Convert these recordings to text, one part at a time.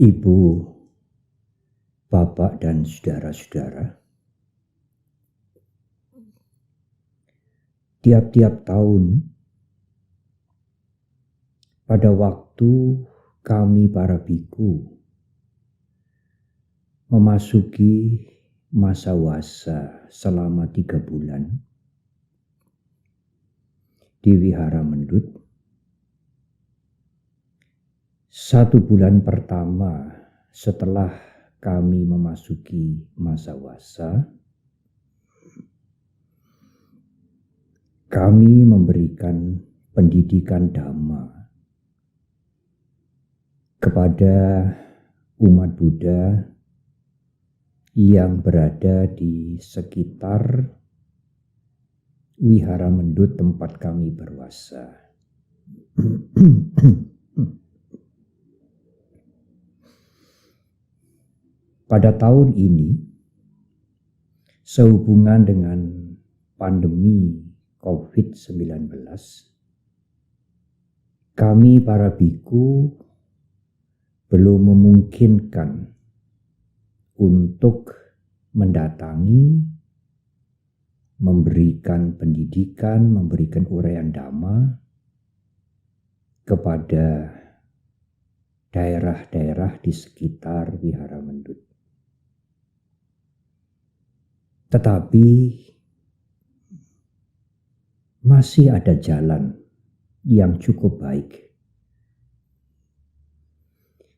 Ibu, Bapak, dan saudara-saudara, tiap-tiap tahun pada waktu kami para biku memasuki masa wasa selama 3 bulan di Wihara Mendut, 1 bulan pertama setelah kami memasuki masa wasa, kami memberikan pendidikan Dhamma kepada umat Buddha yang berada di sekitar Wihara Mendut tempat kami berwasa. Pada tahun ini, sehubungan dengan pandemi COVID-19, kami para biku belum memungkinkan untuk mendatangi, memberikan pendidikan, memberikan uraian Dhamma kepada daerah-daerah di sekitar Wihara Mendut. Tetapi masih ada jalan yang cukup baik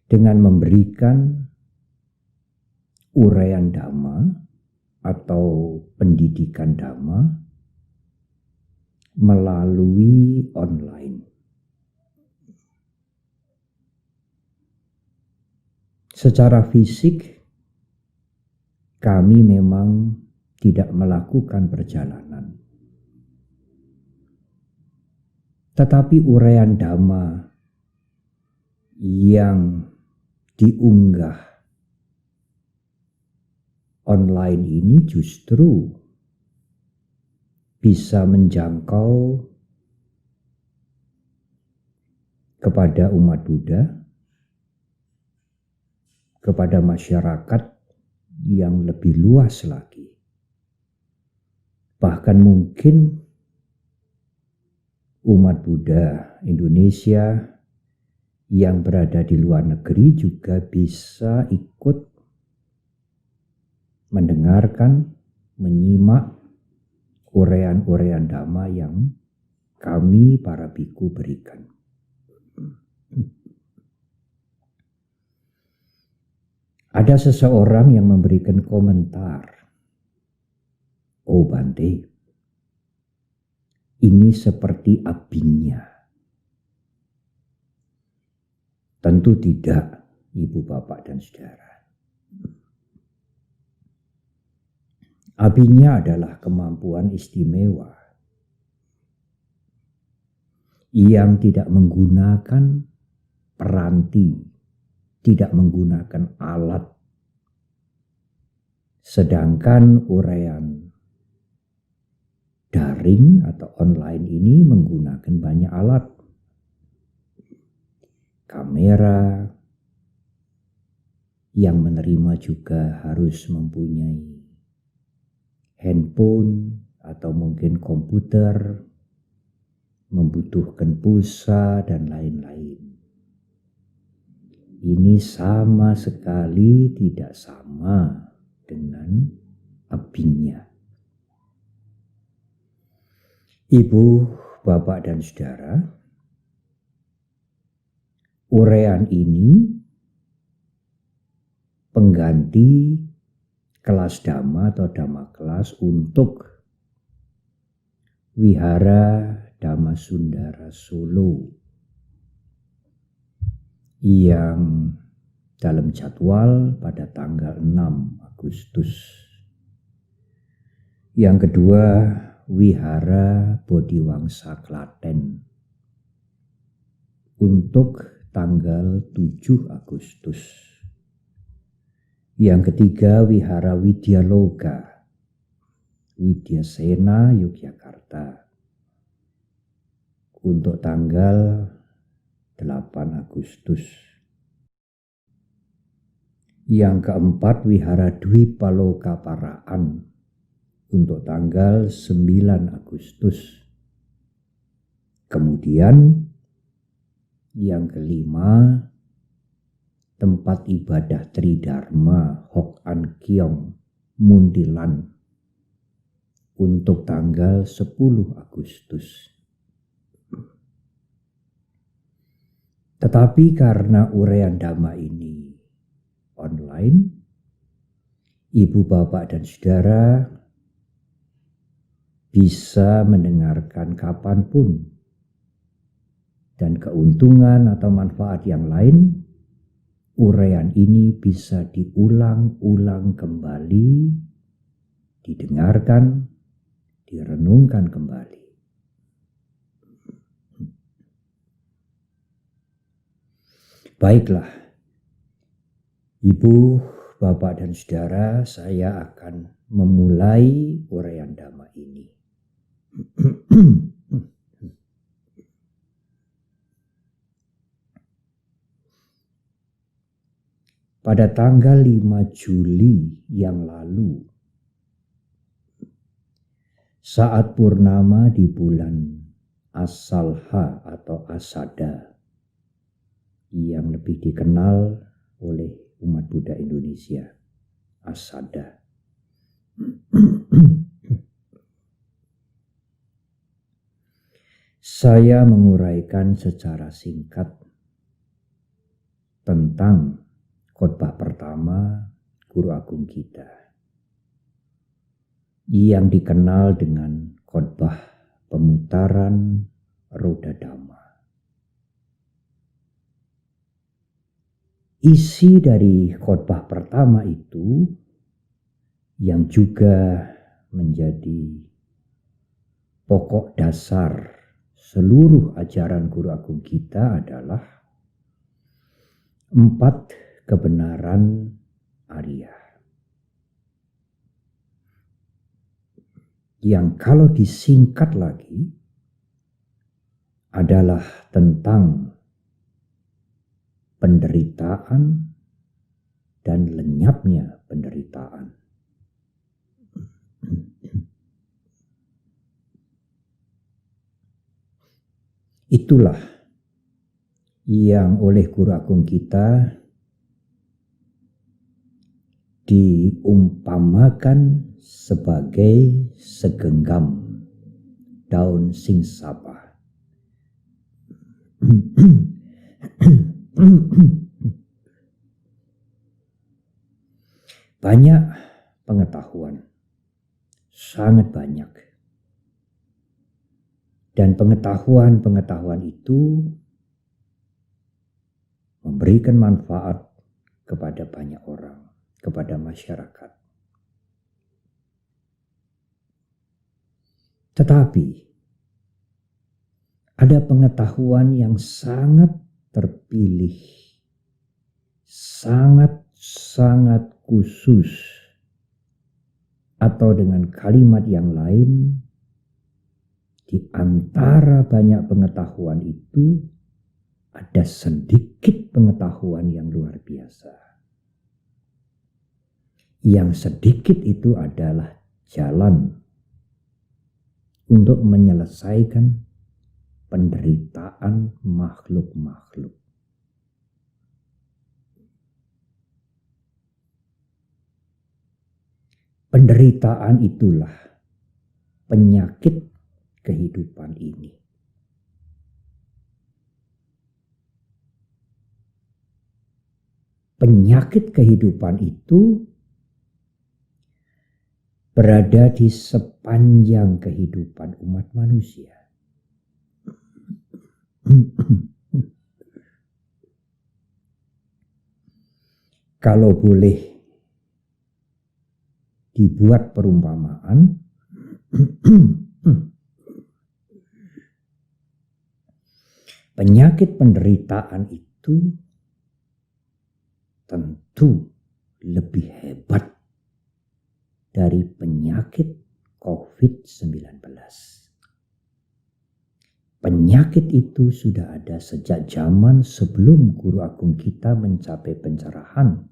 dengan memberikan uraian Dhamma atau pendidikan Dhamma melalui online. Secara fisik kami memang tidak melakukan perjalanan, tetapi uraian Dhamma yang diunggah online ini justru bisa menjangkau kepada umat Buddha, kepada masyarakat yang lebih luas lagi. Bahkan mungkin umat Buddha Indonesia yang berada di luar negeri juga bisa ikut mendengarkan, menyimak uraian-uraian Dhamma yang kami para biku berikan. Ada seseorang yang memberikan komentar, "Oh Bante, ini seperti abinya." Tentu tidak, Ibu, Bapak, dan saudara. Abinya adalah kemampuan istimewa yang tidak menggunakan peranti, tidak menggunakan alat. Sedangkan uraian daring atau online ini menggunakan banyak alat. Kamera yang menerima juga harus mempunyai handphone atau mungkin komputer, membutuhkan pulsa dan lain-lain. Ini sama sekali tidak sama dengan abinya. Ibu, Bapak, dan saudara, uraian ini pengganti kelas Dhamma atau Dhamma kelas untuk Wihara Dhammasundara Solo yang dalam jadwal pada tanggal 6 Agustus. Yang kedua, Wihara Bodhiwangsa Klaten untuk tanggal 7 Agustus. Yang ketiga, Wihara Widyaloka, Widyasena, Yogyakarta, untuk tanggal 8 Agustus. Yang keempat, Wihara Dwipaloka Paraan, untuk tanggal 9 Agustus. Kemudian yang kelima, tempat ibadah Tridharma Hok An Kiong, Mundilan, untuk tanggal 10 Agustus. Tetapi karena uraian Dhamma ini online, ibu, bapak, dan saudara bisa mendengarkan kapanpun, dan keuntungan atau manfaat yang lain, uraian ini bisa diulang-ulang kembali, didengarkan, direnungkan kembali. Baiklah, ibu, bapak, dan saudara, saya akan memulai uraian Dhamma ini. Pada tanggal 5 Juli yang lalu, saat purnama di bulan Asalha atau Asada, yang lebih dikenal oleh umat Buddha Indonesia, Asada. Saya menguraikan secara singkat tentang khotbah pertama Guru Agung kita, yang dikenal dengan khotbah pemutaran roda Dhamma. Isi dari khotbah pertama itu, yang juga menjadi pokok dasar seluruh ajaran Guru Agung kita, adalah 4 kebenaran Arya, yang kalau disingkat lagi adalah tentang penderitaan dan lenyapnya penderitaan. Itulah yang oleh Guru Agung kita diumpamakan sebagai segenggam daun singsapa. Banyak pengetahuan, sangat banyak. Dan pengetahuan-pengetahuan itu memberikan manfaat kepada banyak orang, kepada masyarakat. Tetapi ada pengetahuan yang sangat terpilih, sangat khusus, atau dengan kalimat yang lain, di antara banyak pengetahuan itu ada sedikit pengetahuan yang luar biasa. Yang sedikit itu adalah jalan untuk menyelesaikan penderitaan makhluk-makhluk. Penderitaan itulah penyakit kehidupan ini. Penyakit kehidupan itu berada di sepanjang kehidupan umat manusia. Kalau boleh dibuat perumpamaan, Penyakit penderitaan itu tentu lebih hebat dari penyakit COVID-19. Penyakit itu sudah ada sejak zaman sebelum guru agung kita mencapai pencerahan.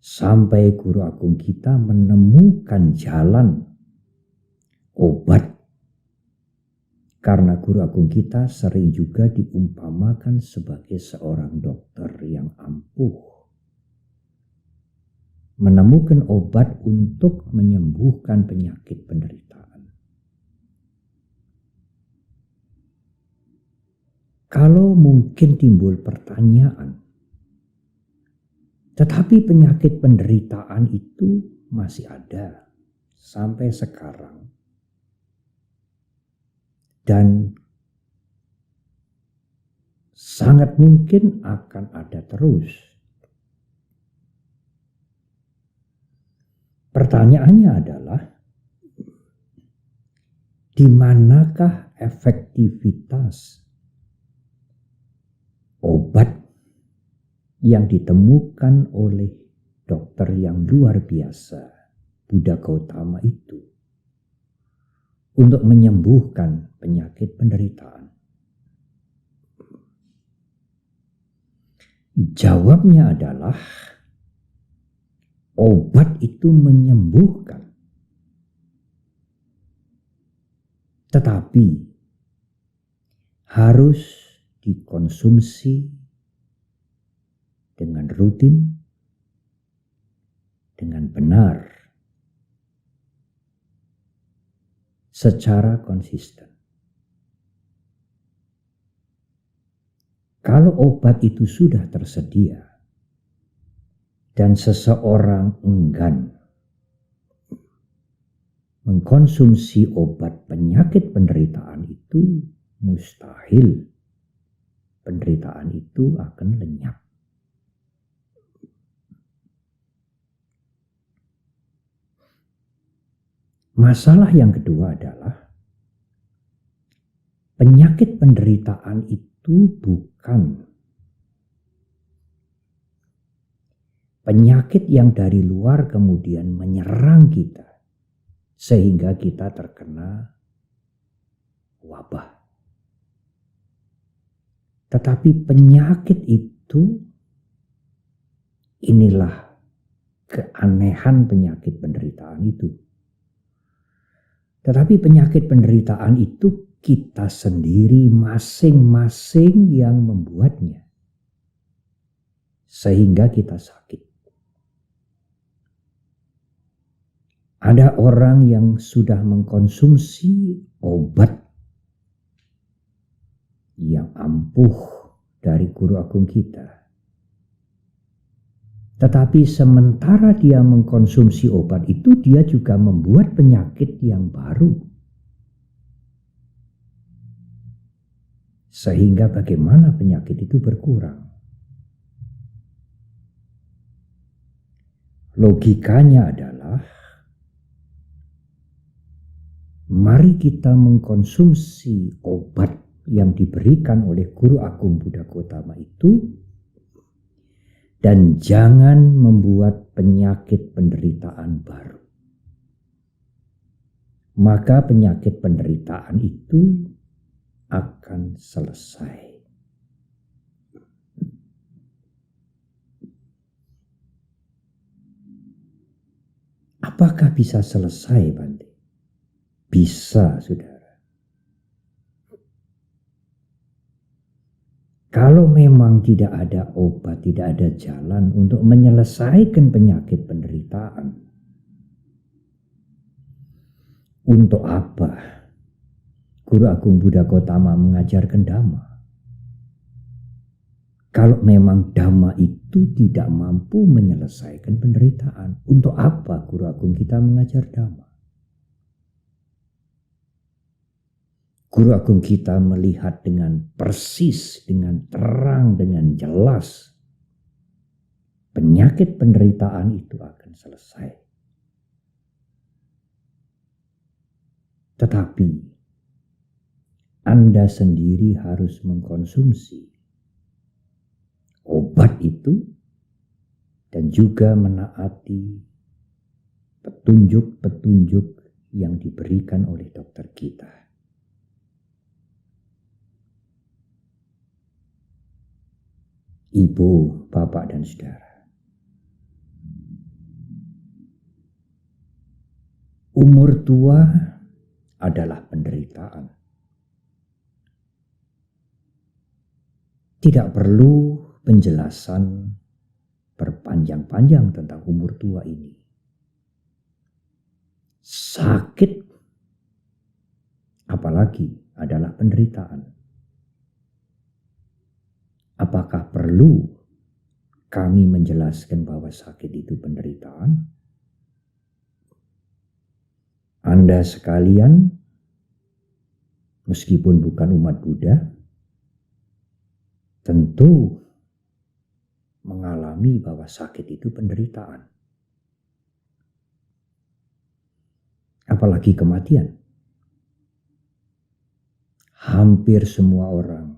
Sampai guru agung kita menemukan jalan obat. Karena guru agung kita sering juga diumpamakan sebagai seorang dokter yang ampuh. Menemukan obat untuk menyembuhkan penyakit penderitaan. Kalau mungkin timbul pertanyaan, tetapi penyakit penderitaan itu masih ada sampai sekarang. Dan sangat mungkin akan ada terus. Pertanyaannya adalah, di manakah efektivitas obat yang ditemukan oleh dokter yang luar biasa, Buddha Gautama itu, untuk menyembuhkan penyakit penderitaan? Jawabnya adalah obat itu menyembuhkan. Tetapi harus dikonsumsi dengan rutin, dengan benar, secara konsisten. Kalau obat itu sudah tersedia dan seseorang enggan mengkonsumsi obat penyakit penderitaan itu, mustahil penderitaan itu akan lenyap. Masalah yang kedua adalah penyakit penderitaan itu bukan penyakit yang dari luar kemudian menyerang kita sehingga kita terkena wabah. Tetapi penyakit itu, inilah keanehan penyakit penderitaan itu. Tetapi penyakit penderitaan itu kita sendiri masing-masing yang membuatnya. Sehingga kita sakit. Ada orang yang sudah mengkonsumsi obat yang ampuh dari guru agung kita. Tetapi sementara dia mengkonsumsi obat itu, dia juga membuat penyakit yang baru. Sehingga bagaimana penyakit itu berkurang? Logikanya adalah, mari kita mengkonsumsi obat yang diberikan oleh guru agung Buddha Gautama itu, dan jangan membuat penyakit penderitaan baru. Maka penyakit penderitaan itu akan selesai. Apakah bisa selesai, Bante? Bisa, saudara. Kalau memang tidak ada obat, tidak ada jalan untuk menyelesaikan penyakit penderitaan, untuk apa Guru Agung Buddha Gautama mengajarkan Dhamma? Kalau memang Dhamma itu tidak mampu menyelesaikan penderitaan, untuk apa Guru Agung kita mengajar Dhamma? Guru agung kita melihat dengan persis, dengan terang, dengan jelas. Penyakit penderitaan itu akan selesai. Tetapi Anda sendiri harus mengkonsumsi obat itu dan juga menaati petunjuk-petunjuk yang diberikan oleh dokter kita. Ibu, bapak, dan saudara. Umur tua adalah penderitaan. Tidak perlu penjelasan berpanjang-panjang tentang umur tua ini. Sakit, apalagi adalah penderitaan. Apakah perlu kami menjelaskan bahwa sakit itu penderitaan? Anda sekalian, meskipun bukan umat Buddha, tentu mengalami bahwa sakit itu penderitaan. Apalagi kematian. Hampir semua orang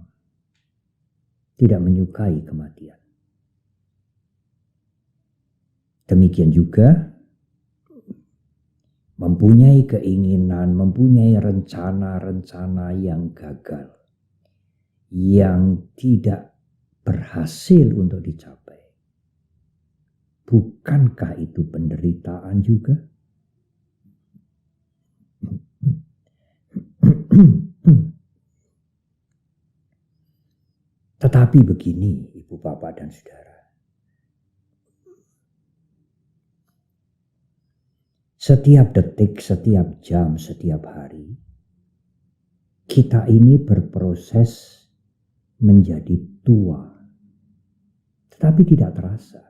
tidak menyukai kematian. Demikian juga mempunyai keinginan, mempunyai rencana-rencana yang gagal, yang tidak berhasil untuk dicapai. Bukankah itu penderitaan juga? Tetapi begini, Ibu, Bapak, dan Saudara. Setiap detik, setiap jam, setiap hari, kita ini berproses menjadi tua. Tetapi tidak terasa.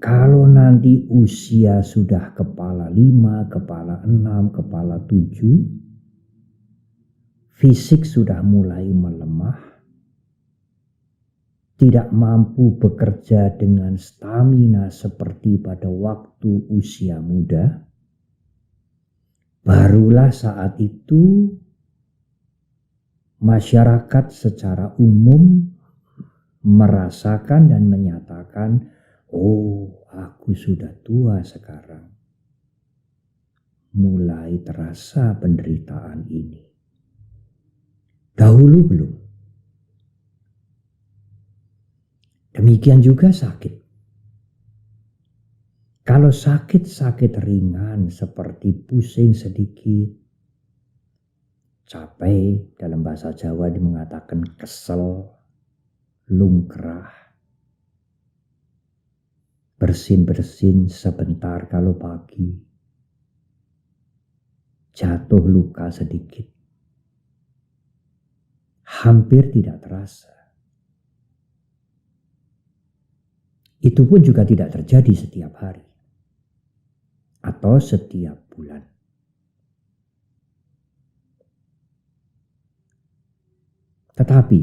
Kalau nanti usia sudah kepala 5, kepala 6, kepala 7, fisik sudah mulai melemah, tidak mampu bekerja dengan stamina seperti pada waktu usia muda, barulah saat itu masyarakat secara umum merasakan dan menyatakan, oh, aku sudah tua sekarang. Mulai terasa penderitaan ini. Dahulu belum. Demikian juga sakit. Kalau sakit-sakit ringan seperti pusing sedikit, capek, dalam bahasa Jawa mengatakan kesel, lungkrah, bersin-bersin sebentar kalau pagi, jatuh luka sedikit, hampir tidak terasa. Itu pun juga tidak terjadi setiap hari atau setiap bulan. Tetapi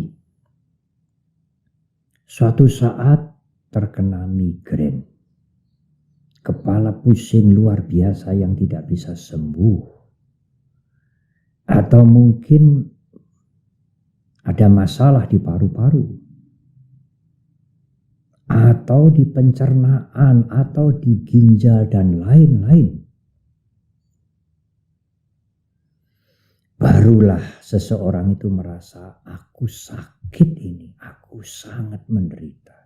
suatu saat terkena migrain, kepala pusing luar biasa yang tidak bisa sembuh, atau mungkin ada masalah di paru-paru, atau di pencernaan, atau di ginjal, dan lain-lain. Barulah seseorang itu merasa, aku sakit ini, aku sangat menderita.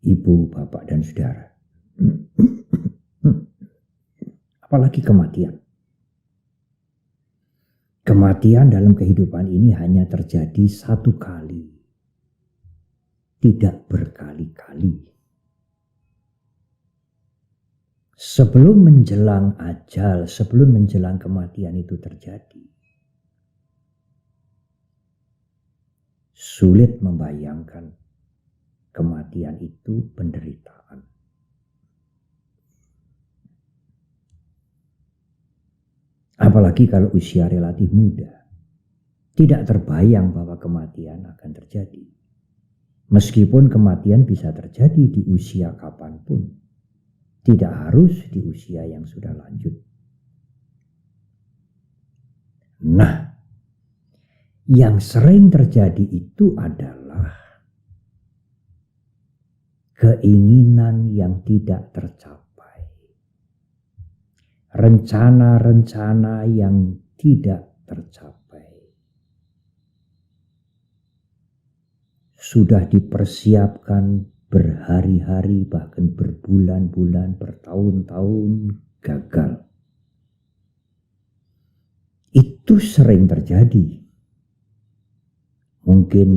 Ibu, bapak, dan saudara. Apalagi kematian. Kematian dalam kehidupan ini hanya terjadi satu kali, tidak berkali-kali. Sebelum menjelang ajal, sebelum menjelang kematian itu terjadi, sulit membayangkan kematian itu penderitaan. Apalagi kalau usia relatif muda, tidak terbayang bahwa kematian akan terjadi. Meskipun kematian bisa terjadi di usia kapanpun, tidak harus di usia yang sudah lanjut. Nah, yang sering terjadi itu adalah keinginan yang tidak tercapai, rencana-rencana yang tidak tercapai, sudah dipersiapkan berhari-hari, bahkan berbulan-bulan, bertahun-tahun, gagal. Itu sering terjadi. Mungkin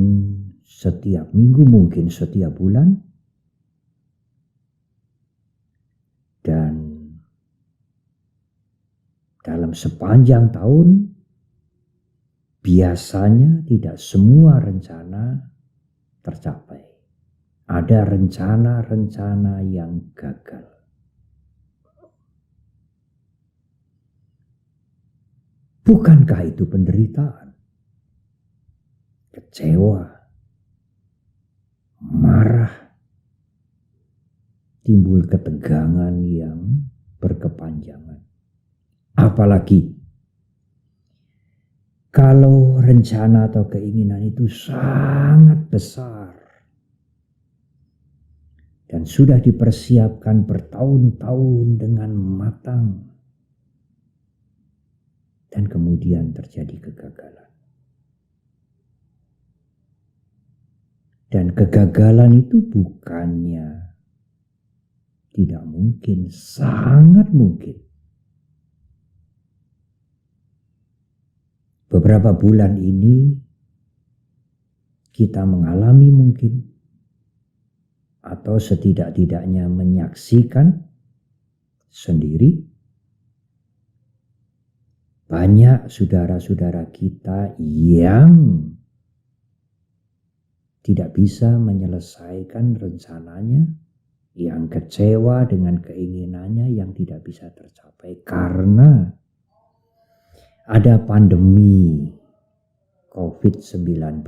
setiap minggu, mungkin setiap bulan. Dan dalam sepanjang tahun, biasanya tidak semua rencana tercapai. Ada rencana-rencana yang gagal. Bukankah itu penderitaan? Kecewa, marah, timbul ketegangan yang berkepanjangan. Apalagi kalau rencana atau keinginan itu sangat besar dan sudah dipersiapkan bertahun-tahun dengan matang, dan kemudian terjadi kegagalan. Dan kegagalan itu bukannya tidak mungkin, sangat mungkin. Beberapa bulan ini kita mengalami mungkin, atau setidak-tidaknya menyaksikan sendiri, banyak saudara-saudara kita yang tidak bisa menyelesaikan rencananya, yang kecewa dengan keinginannya yang tidak bisa tercapai karena ada pandemi COVID-19.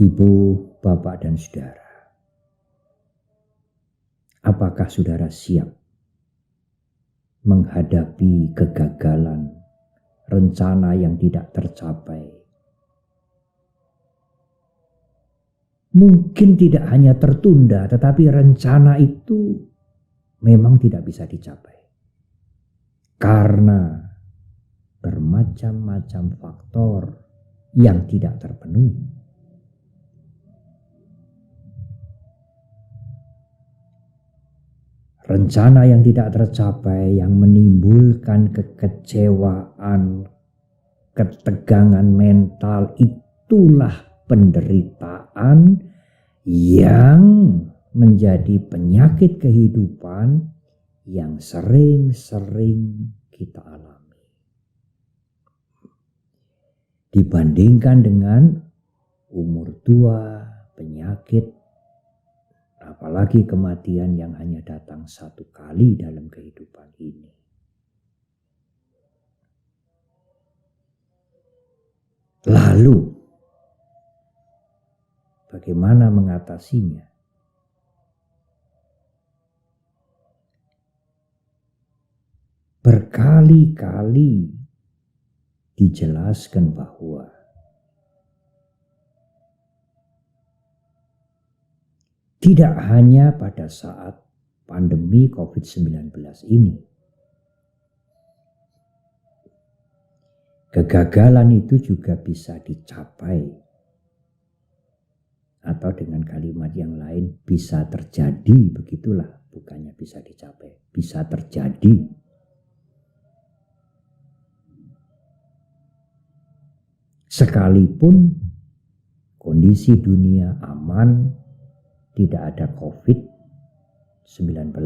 Ibu, bapak, dan saudara, apakah saudara siap menghadapi kegagalan, rencana yang tidak tercapai? Mungkin tidak hanya tertunda, tetapi rencana itu memang tidak bisa dicapai. Karena bermacam-macam faktor yang tidak terpenuhi. Rencana yang tidak tercapai yang menimbulkan kekecewaan, ketegangan mental, itulah penderitaan yang menjadi penyakit kehidupan yang sering-sering kita alami. Dibandingkan dengan umur tua, penyakit, apalagi kematian yang hanya datang satu kali dalam kehidupan ini. Lalu, bagaimana mengatasinya? Berkali-kali dijelaskan bahwa tidak hanya pada saat pandemi COVID-19 ini, kegagalan itu juga bisa dicapai, atau dengan kalimat yang lain bisa terjadi, begitulah, bukannya bisa dicapai, bisa terjadi. Sekalipun kondisi dunia aman, tidak ada COVID-19,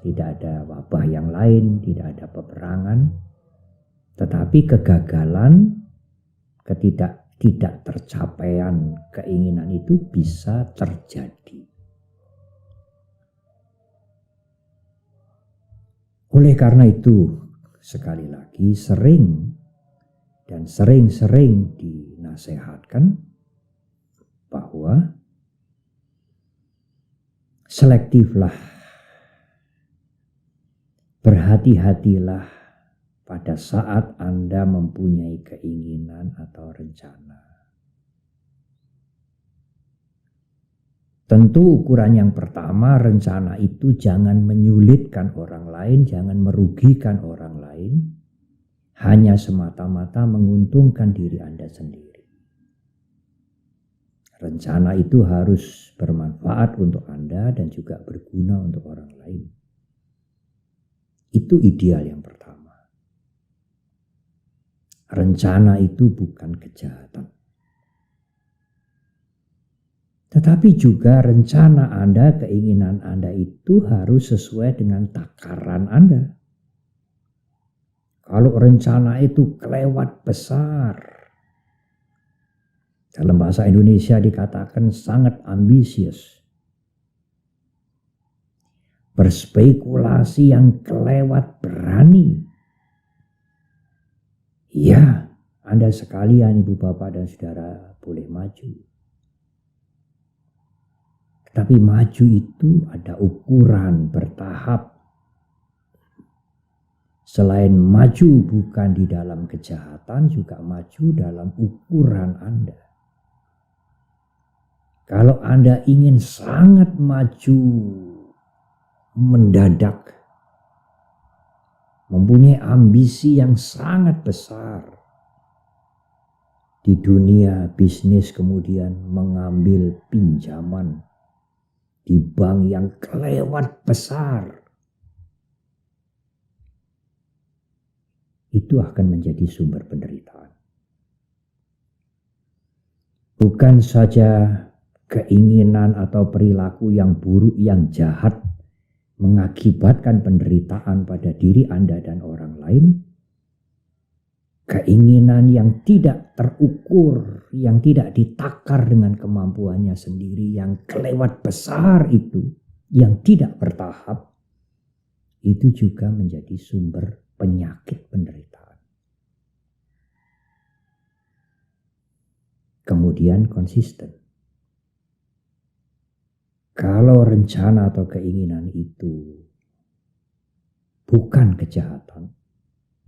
tidak ada wabah yang lain, tidak ada peperangan, tetapi kegagalan, tidak tercapaian keinginan itu bisa terjadi. Oleh karena itu, sekali lagi sering dan sering-sering dinasehatkan bahwa selektiflah, berhati-hatilah pada saat Anda mempunyai keinginan atau rencana. Tentu ukuran yang pertama, rencana itu jangan menyulitkan orang lain, jangan merugikan orang lain, hanya semata-mata menguntungkan diri Anda sendiri. Rencana itu harus bermanfaat untuk Anda dan juga berguna untuk orang lain. Itu ideal yang pertama. Rencana itu bukan kejahatan. Tetapi juga rencana Anda, keinginan Anda itu harus sesuai dengan takaran Anda. Kalau rencana itu kelewat besar, dalam bahasa Indonesia dikatakan sangat ambisius, berspekulasi yang kelewat berani. Ya, Anda sekalian, Ibu Bapak dan Saudara, boleh maju. Tapi maju itu ada ukuran, bertahap. Selain maju bukan di dalam kejahatan, juga maju dalam ukuran Anda. Kalau Anda ingin sangat maju mendadak, mempunyai ambisi yang sangat besar di dunia bisnis, kemudian mengambil pinjaman di bank yang kelewat besar, itu akan menjadi sumber penderitaan. Bukan saja keinginan atau perilaku yang buruk, yang jahat, mengakibatkan penderitaan pada diri Anda dan orang lain. Keinginan yang tidak terukur, yang tidak ditakar dengan kemampuannya sendiri, yang kelewat besar itu, yang tidak bertahap, itu juga menjadi sumber penyakit penderitaan. Kemudian konsisten. Kalau rencana atau keinginan itu bukan kejahatan,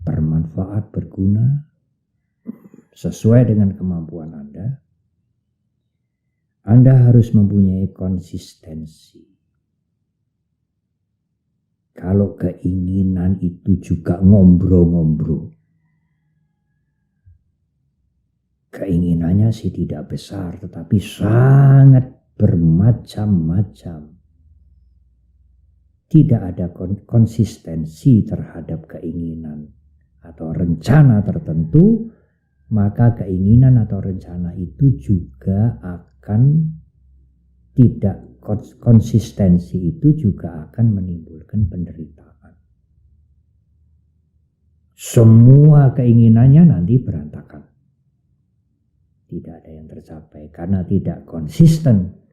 bermanfaat, berguna, sesuai dengan kemampuan Anda harus mempunyai konsistensi. Kalau keinginan itu juga ngombro-ngombro, keinginannya sih tidak besar, tetapi sangat bermacam-macam. Tidak ada konsistensi terhadap keinginan atau rencana tertentu, maka keinginan atau rencana itu juga akan tidak, konsistensi itu juga akan menimbulkan penderitaan. Semua keinginannya nanti berantakan. Tidak ada yang tercapai karena tidak konsisten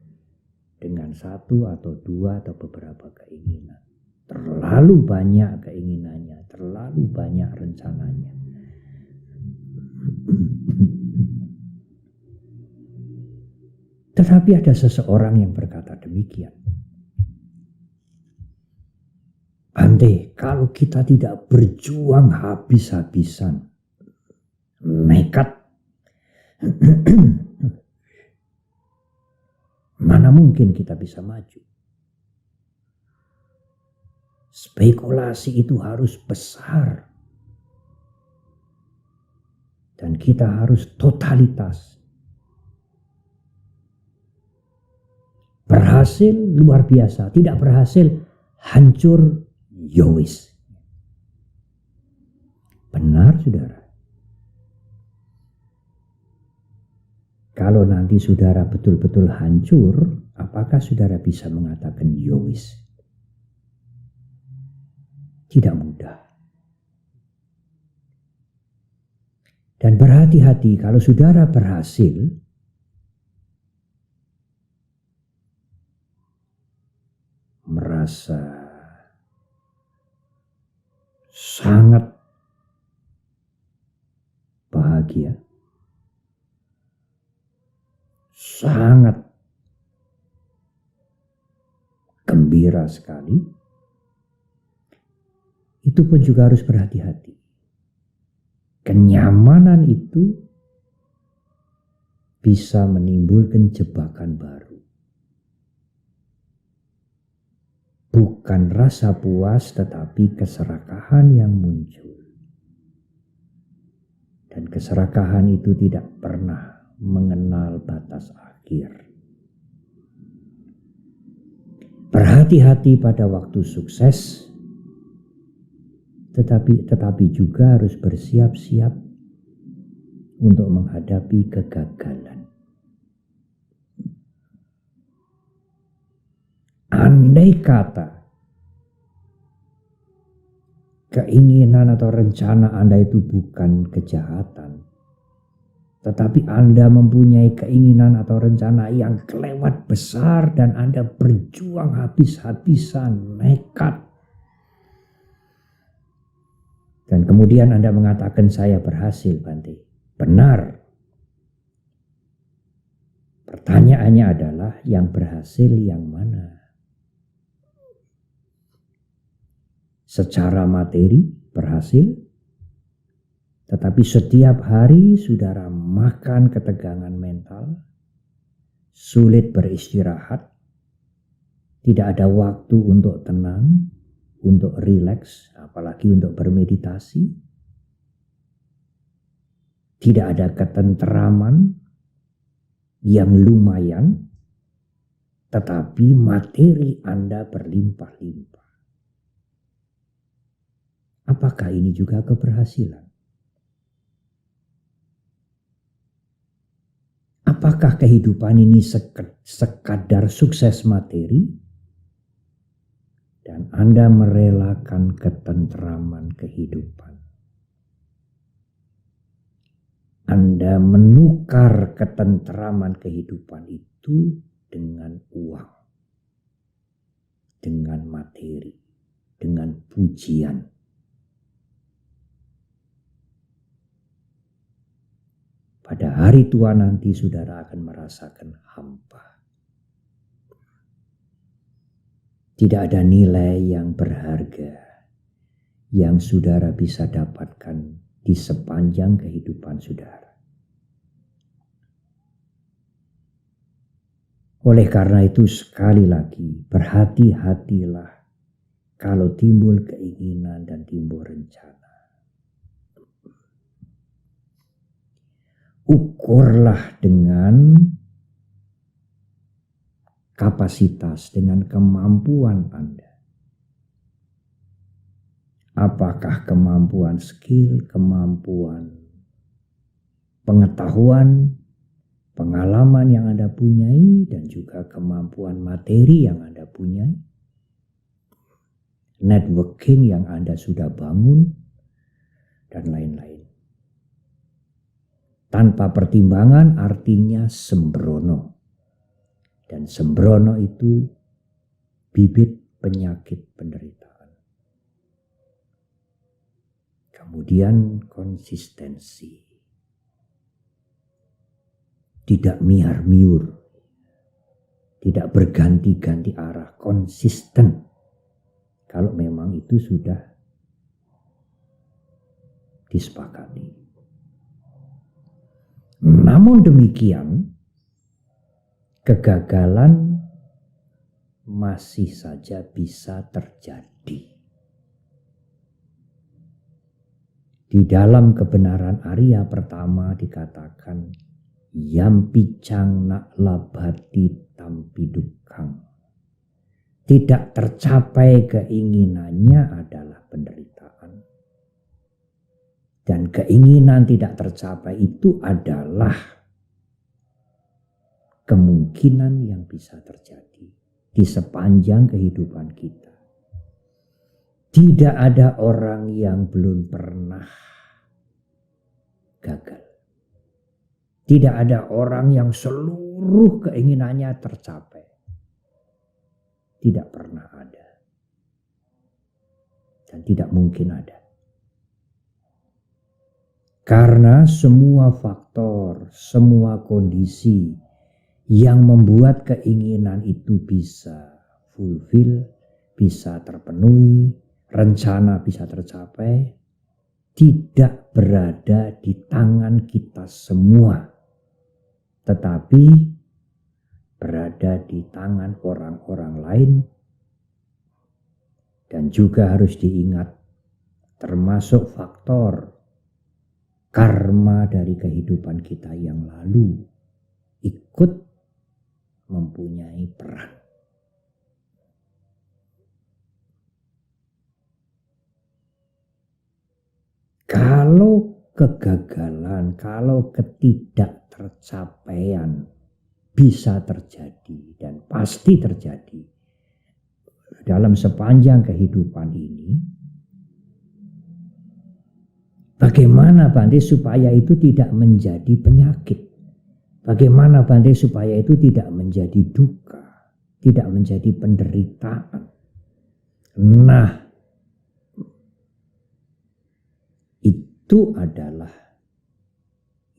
dengan satu atau dua atau beberapa keinginan. Terlalu banyak keinginannya, terlalu banyak rencananya. Tetapi ada seseorang yang berkata demikian. Andai kalau kita tidak berjuang habis-habisan, nekat, mana mungkin kita bisa maju? Spekulasi itu harus besar. Dan kita harus totalitas. Berhasil luar biasa, tidak berhasil hancur yowis. Benar, saudara. Kalau nanti saudara betul-betul hancur, apakah saudara bisa mengatakan yowis? Tidak mudah. Dan berhati-hati kalau saudara berhasil, merasa sangat bahagia, sangat gembira sekali, itu pun juga harus berhati-hati. Kenyamanan itu bisa menimbulkan jebakan baru. Bukan rasa puas, tetapi keserakahan yang muncul. Dan keserakahan itu tidak pernah mengenal batas akhir. Berhati-hati pada waktu sukses, tetapi juga harus bersiap-siap untuk menghadapi kegagalan. Andai kata keinginan atau rencana Anda itu bukan kejahatan, tetapi Anda mempunyai keinginan atau rencana yang kelewat besar dan Anda berjuang habis-habisan, nekat. Dan kemudian Anda mengatakan saya berhasil, Bante. Benar. Pertanyaannya adalah yang berhasil yang mana? Secara materi berhasil, tetapi setiap hari saudara makan ketegangan mental, sulit beristirahat, tidak ada waktu untuk tenang, untuk rileks, apalagi untuk bermeditasi. Tidak ada ketenteraman yang lumayan, tetapi materi Anda berlimpah-limpah. Apakah ini juga keberhasilan? Apakah kehidupan ini sekadar sukses materi dan Anda merelakan ketenteraman kehidupan? Anda menukar ketenteraman kehidupan itu dengan uang, dengan materi, dengan pujian. Pada hari tua nanti saudara akan merasakan hampa. Tidak ada nilai yang berharga yang saudara bisa dapatkan di sepanjang kehidupan saudara. Oleh karena itu sekali lagi berhati-hatilah kalau timbul keinginan dan timbul rencana. Ukurlah dengan kapasitas, dengan kemampuan Anda. Apakah kemampuan skill, kemampuan pengetahuan, pengalaman yang Anda punyai, dan juga kemampuan materi yang Anda punyai, networking yang Anda sudah bangun, dan lain-lain. Tanpa pertimbangan artinya sembrono. Dan sembrono itu bibit penyakit penderitaan. Kemudian konsistensi. Tidak miar-miur. Tidak berganti-ganti arah. Konsisten. Kalau memang itu sudah disepakati. Namun demikian, kegagalan masih saja bisa terjadi. Di dalam kebenaran Arya pertama dikatakan, Yampi cang nak labati tampi dukang. Tidak tercapai keinginannya adalah penderitaan. Dan keinginan tidak tercapai itu adalah kemungkinan yang bisa terjadi di sepanjang kehidupan kita. Tidak ada orang yang belum pernah gagal. Tidak ada orang yang seluruh keinginannya tercapai. Tidak pernah ada. Dan tidak mungkin ada. Karena semua faktor, semua kondisi yang membuat keinginan itu bisa fulfill, bisa terpenuhi, rencana bisa tercapai, tidak berada di tangan kita semua, tetapi berada di tangan orang-orang lain. Dan juga harus diingat, termasuk faktor karma dari kehidupan kita yang lalu ikut mempunyai peran. Kalau kegagalan, kalau ketidaktercapaian bisa terjadi dan pasti terjadi dalam sepanjang kehidupan ini, bagaimana Bante supaya itu tidak menjadi penyakit? Bagaimana Bante supaya itu tidak menjadi duka, tidak menjadi penderitaan? Nah, itu adalah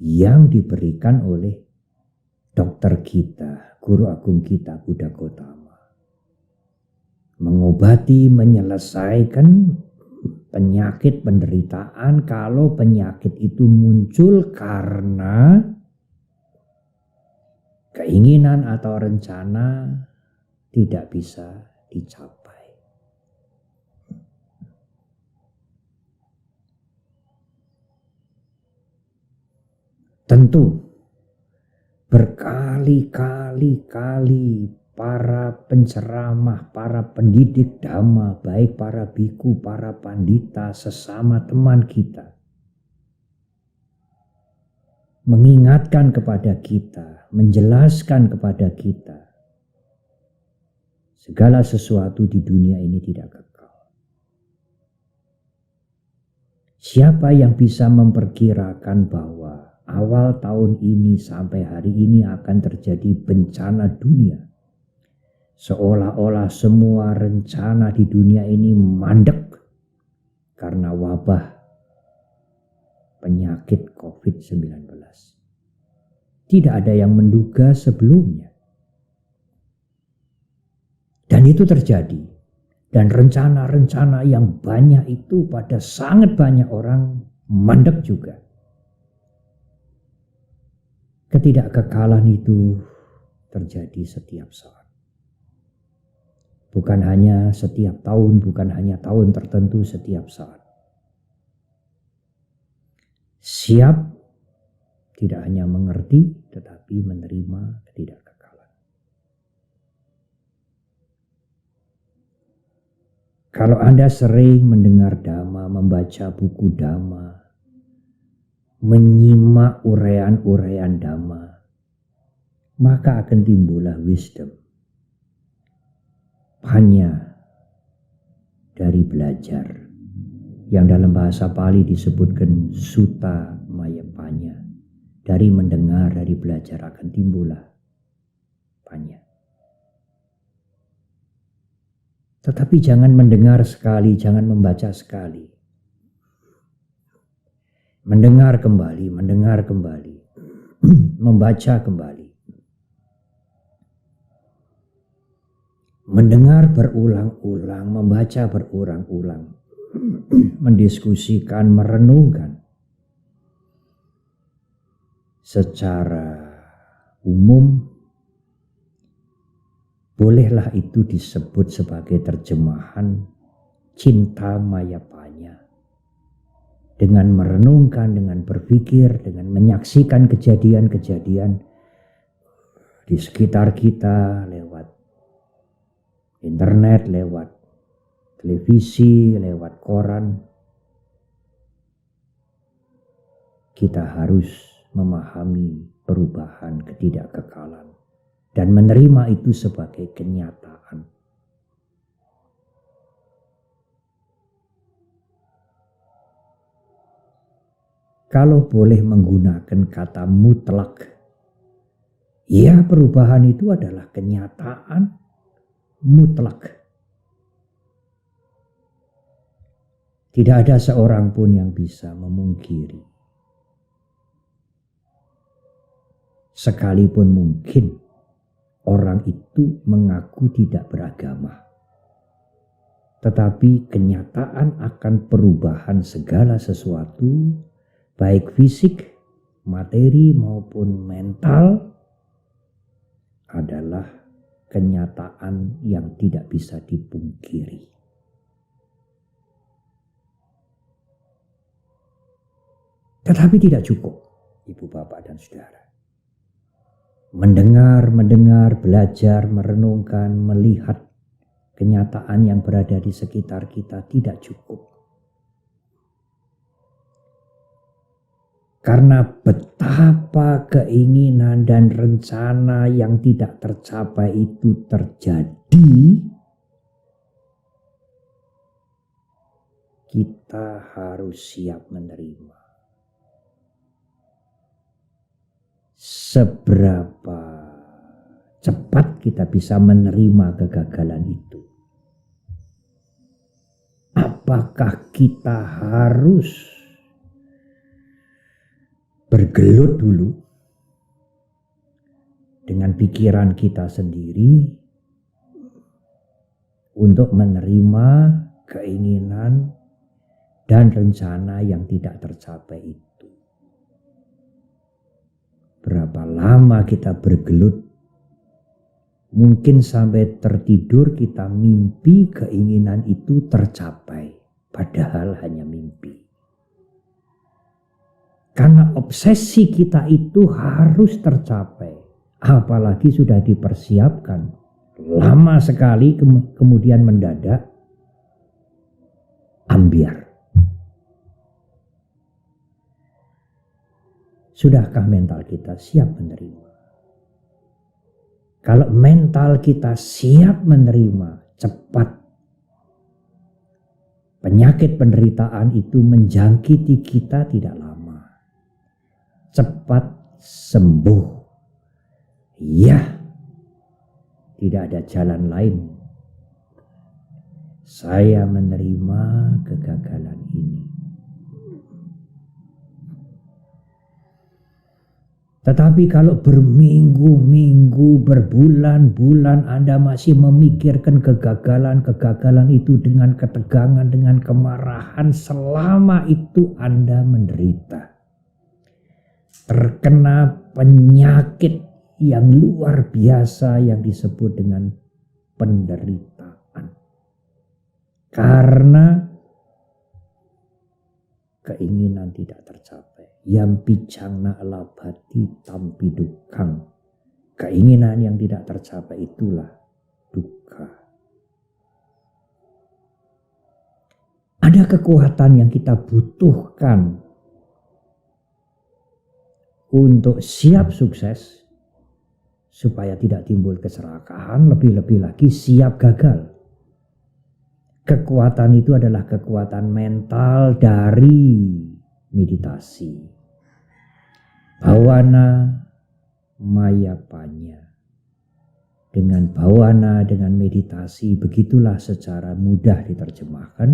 yang diberikan oleh dokter kita, guru agung kita, Buddha Gautama. Mengobati, menyelesaikan penyakit, penderitaan kalau penyakit itu muncul karena keinginan atau rencana tidak bisa dicapai. Tentu berkali-kali para penceramah, para pendidik Dhamma, baik para biku, para pandita, sesama teman kita, mengingatkan kepada kita, menjelaskan kepada kita, segala sesuatu di dunia ini tidak kekal. Siapa yang bisa memperkirakan bahwa awal tahun ini sampai hari ini akan terjadi bencana dunia? Seolah-olah semua rencana di dunia ini mandek karena wabah penyakit COVID-19. Tidak ada yang menduga sebelumnya. Dan itu terjadi. Dan rencana-rencana yang banyak itu pada sangat banyak orang mandek juga. Ketidakkekalan itu terjadi setiap saat. Bukan hanya setiap tahun, bukan hanya tahun tertentu, setiap saat. Siap tidak hanya mengerti, tetapi menerima ketidakkekalan. Kalau Anda sering mendengar Dhamma, membaca buku Dhamma, menyimak uraian-uraian Dhamma, maka akan timbullah wisdom. Hanya dari belajar, yang dalam bahasa Pali disebutkan sutta mayapanya. Dari mendengar, dari belajar akan timbullah panya. Tetapi jangan mendengar sekali, jangan membaca sekali. Mendengar kembali, membaca kembali. Mendengar berulang-ulang, membaca berulang-ulang, mendiskusikan, merenungkan. Secara umum, bolehlah itu disebut sebagai terjemahan cinta mayapanya. Dengan merenungkan, dengan berpikir, dengan menyaksikan kejadian-kejadian di sekitar kita lewat internet, lewat televisi, lewat koran, kita harus memahami perubahan ketidakkekalan dan menerima itu sebagai kenyataan. Kalau boleh menggunakan kata mutlak, ya perubahan itu adalah kenyataan mutlak. Tidak ada seorang pun yang bisa memungkiri sekalipun mungkin orang itu mengaku tidak beragama. Tetapi kenyataan akan perubahan segala sesuatu, baik fisik, materi maupun mental, adalah kenyataan yang tidak bisa dipungkiri. Tetapi tidak cukup, Ibu, Bapak, dan Saudara. Mendengar, belajar, merenungkan, melihat kenyataan yang berada di sekitar kita tidak cukup. Karena betapa keinginan dan rencana yang tidak tercapai itu terjadi, kita harus siap menerima. Seberapa cepat kita bisa menerima kegagalan itu? Apakah kita harus bergelut dulu dengan pikiran kita sendiri untuk menerima keinginan dan rencana yang tidak tercapai itu? Berapa lama kita bergelut? Mungkin sampai tertidur kita mimpi keinginan itu tercapai, padahal hanya mimpi. Karena obsesi kita itu harus tercapai, apalagi sudah dipersiapkan lama sekali, kemudian mendadak ambiar. Sudahkah mental kita siap menerima? Kalau mental kita siap menerima, cepat penyakit penderitaan itu menjangkiti kita tidak lama. Cepat sembuh. Ya, tidak ada jalan lain. Saya menerima kegagalan ini. Tetapi kalau berminggu-minggu, berbulan-bulan Anda masih memikirkan kegagalan itu dengan ketegangan, dengan kemarahan, selama itu Anda menderita. Terkena penyakit yang luar biasa yang disebut dengan penderitaan. Karena keinginan tidak tercapai. Yampi cangna labati tampi dukang. Keinginan yang tidak tercapai itulah duka. Ada kekuatan yang kita butuhkan untuk siap sukses, supaya tidak timbul keserakahan, lebih-lebih lagi siap gagal. Kekuatan itu adalah kekuatan mental dari meditasi. Bawana mayapanya. Dengan bawana, dengan meditasi, begitulah secara mudah diterjemahkan,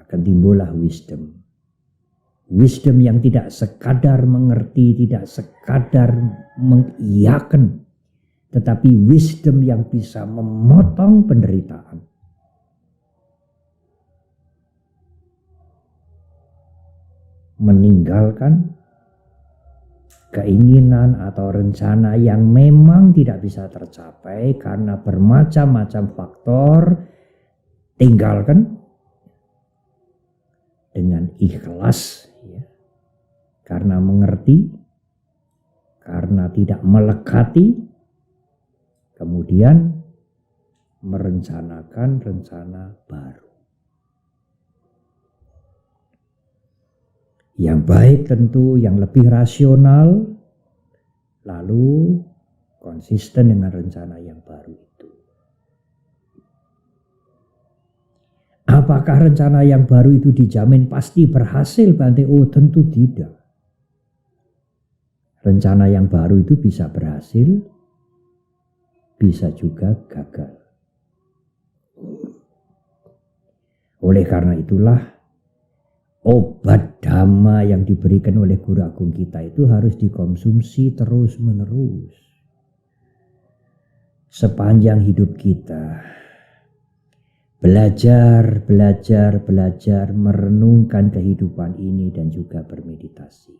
akan timbullah wisdom. Wisdom yang tidak sekadar mengerti, tidak sekadar mengiyakan, tetapi wisdom yang bisa memotong penderitaan. Meninggalkan keinginan atau rencana yang memang tidak bisa tercapai karena bermacam-macam faktor, tinggalkan dengan ikhlas, ya. Karena mengerti, karena tidak melekati, kemudian merencanakan rencana baru. Yang baik tentu yang lebih rasional, lalu konsisten dengan rencana yang baru itu. Apakah rencana yang baru itu dijamin pasti berhasil, Bante? Oh, tentu tidak. Rencana yang baru itu bisa berhasil, bisa juga gagal. Oleh karena itulah obat dhamma yang diberikan oleh Guru Agung kita itu harus dikonsumsi terus-menerus sepanjang hidup kita. Belajar merenungkan kehidupan ini dan juga bermeditasi.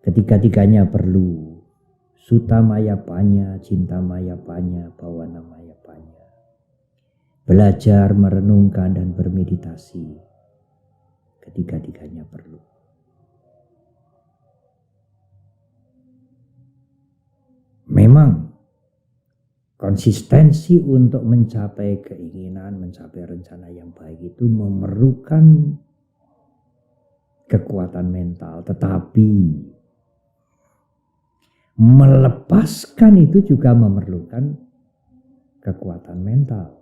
Ketiga-tiganya perlu. Sutta maya panya, cinta maya panya, bawana maya panya. Belajar, merenungkan dan bermeditasi. Ketiga-tiganya perlu. Memang konsistensi untuk mencapai keinginan, mencapai rencana yang baik itu memerlukan kekuatan mental. Tetapi melepaskan itu juga memerlukan kekuatan mental.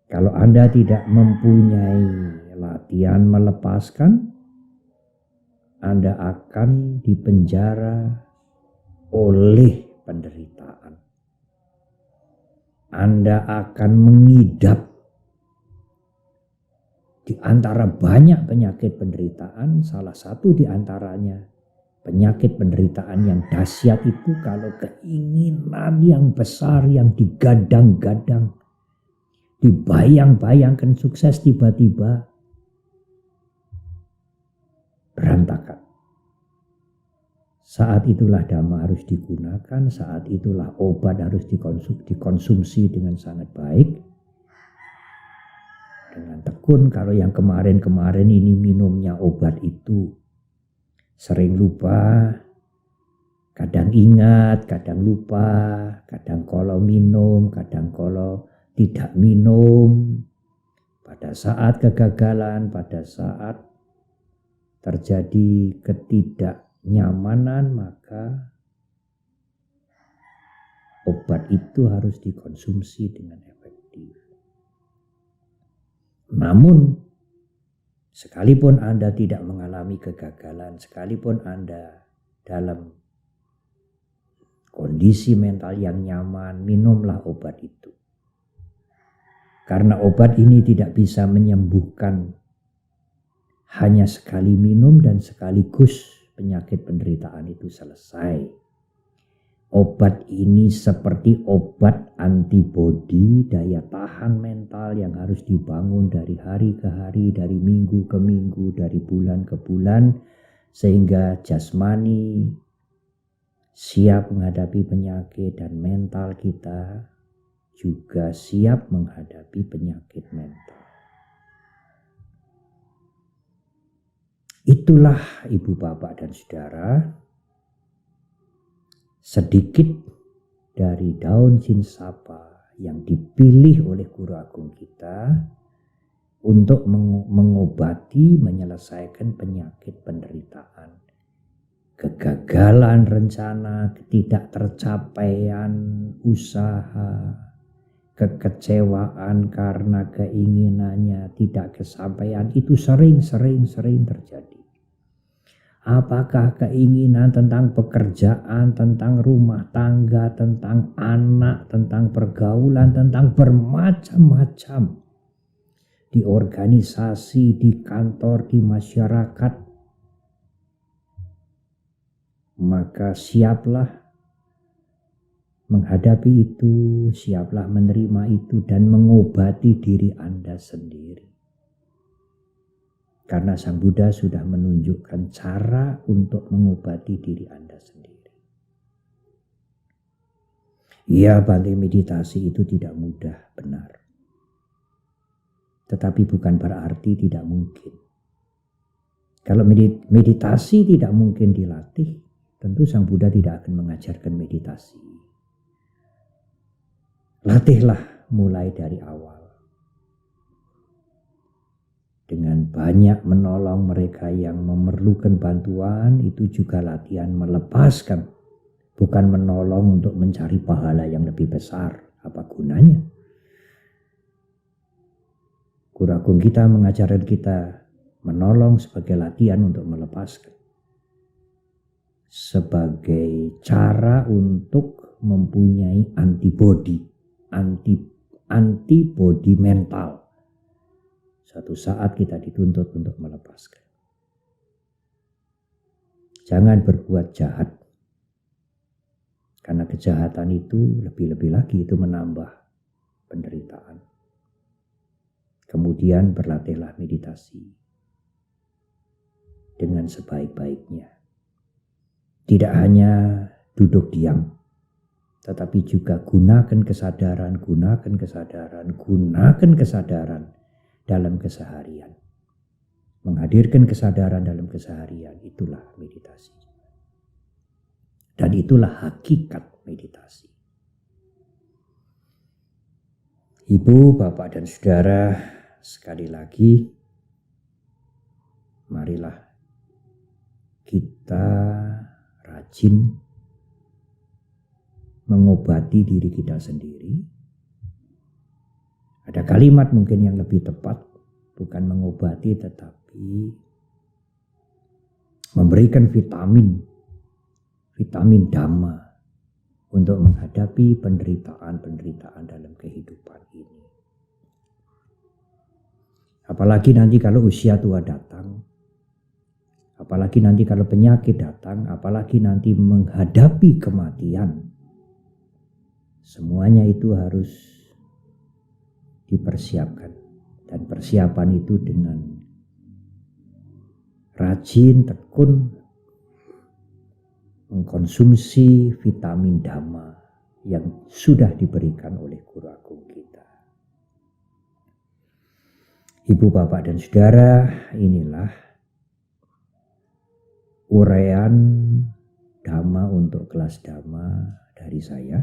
Kalau Anda tidak mempunyai latihan melepaskan, Anda akan dipenjara oleh penderitaan. Anda akan mengidap di antara banyak penyakit penderitaan. Salah satu di antaranya penyakit penderitaan yang dahsyat itu kalau keinginan yang besar yang digadang-gadang, dibayang-bayangkan sukses tiba-tiba berantakan. Saat itulah dhamma harus digunakan, saat itulah obat harus dikonsumsi dengan sangat baik. Dengan tekun, kalau yang kemarin-kemarin ini minumnya obat itu sering lupa, kadang ingat, kadang lupa, kadang kalau minum, kadang kalau tidak minum. Pada saat kegagalan, pada saat terjadi ketidaknyamanan, maka obat itu harus dikonsumsi dengan efektif. Namun, sekalipun Anda tidak mengalami kegagalan, sekalipun Anda dalam kondisi mental yang nyaman, minumlah obat itu. Karena obat ini tidak bisa menyembuhkan hanya sekali minum dan sekaligus penyakit penderitaan itu selesai. Obat ini seperti obat antibodi, daya tahan mental yang harus dibangun dari hari ke hari, dari minggu ke minggu, dari bulan ke bulan, sehingga jasmani siap menghadapi penyakit dan mental kita juga siap menghadapi penyakit mental. Itulah ibu bapak dan saudara, sedikit dari daun sinsapa yang dipilih oleh Guru Agung kita untuk mengobati, menyelesaikan penyakit penderitaan. Kegagalan rencana, ketidaktercapaian usaha, kekecewaan karena keinginannya tidak kesampaian itu sering terjadi. Apakah keinginan tentang pekerjaan, tentang rumah tangga, tentang anak, tentang pergaulan, tentang bermacam-macam di organisasi, di kantor, di masyarakat, maka siaplah menghadapi itu, siaplah menerima itu dan mengobati diri Anda sendiri. Karena Sang Buddha sudah menunjukkan cara untuk mengobati diri Anda sendiri. Ya, Bante, meditasi itu tidak mudah, benar. Tetapi bukan berarti tidak mungkin. Kalau meditasi tidak mungkin dilatih, tentu Sang Buddha tidak akan mengajarkan meditasi. Latihlah mulai dari awal. Dengan banyak menolong mereka yang memerlukan bantuan, itu juga latihan melepaskan. Bukan menolong untuk mencari pahala yang lebih besar. Apa gunanya? Guru Agung kita mengajarkan kita menolong sebagai latihan untuk melepaskan. Sebagai cara untuk mempunyai antibodi mental. Suatu saat kita dituntut untuk melepaskan. Jangan berbuat jahat. Karena kejahatan itu lebih-lebih lagi itu menambah penderitaan. Kemudian berlatihlah meditasi dengan sebaik-baiknya. Tidak hanya duduk diam, tetapi juga gunakan kesadaran dalam keseharian. Menghadirkan kesadaran dalam keseharian, itulah meditasi. Dan itulah hakikat meditasi. Ibu, bapak, dan saudara, sekali lagi, marilah kita rajin mengobati diri kita sendiri. Ada kalimat mungkin yang lebih tepat, bukan mengobati tetapi memberikan vitamin Dhamma untuk menghadapi penderitaan dalam kehidupan ini. Apalagi nanti kalau usia tua datang, apalagi nanti kalau penyakit datang, apalagi nanti menghadapi kematian. Semuanya itu harus dipersiapkan. Dan persiapan itu dengan rajin, tekun, mengkonsumsi vitamin Dhamma yang sudah diberikan oleh Guru Agung kita. Ibu, bapak, dan saudara, inilah uraian Dhamma untuk kelas Dhamma dari saya.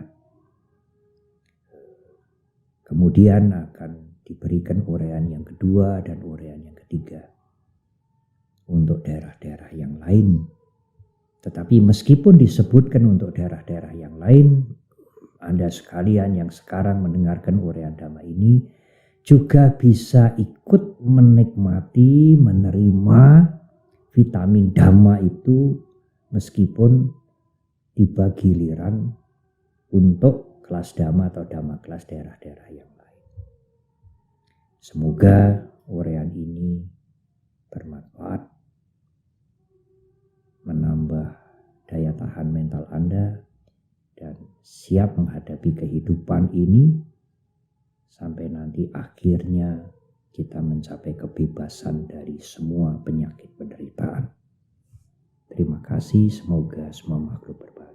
Kemudian akan diberikan uraian yang kedua dan uraian yang ketiga untuk daerah-daerah yang lain. Tetapi meskipun disebutkan untuk daerah-daerah yang lain, Anda sekalian yang sekarang mendengarkan uraian Dhamma ini juga bisa ikut menikmati, menerima vitamin Dhamma itu meskipun tiba giliran untuk kelas Dhamma atau Dhamma kelas daerah-daerah yang lain. Semoga uraian ini bermanfaat, menambah daya tahan mental Anda, dan siap menghadapi kehidupan ini sampai nanti akhirnya kita mencapai kebebasan dari semua penyakit penderitaan. Terima kasih, semoga semua makhluk berbahagia.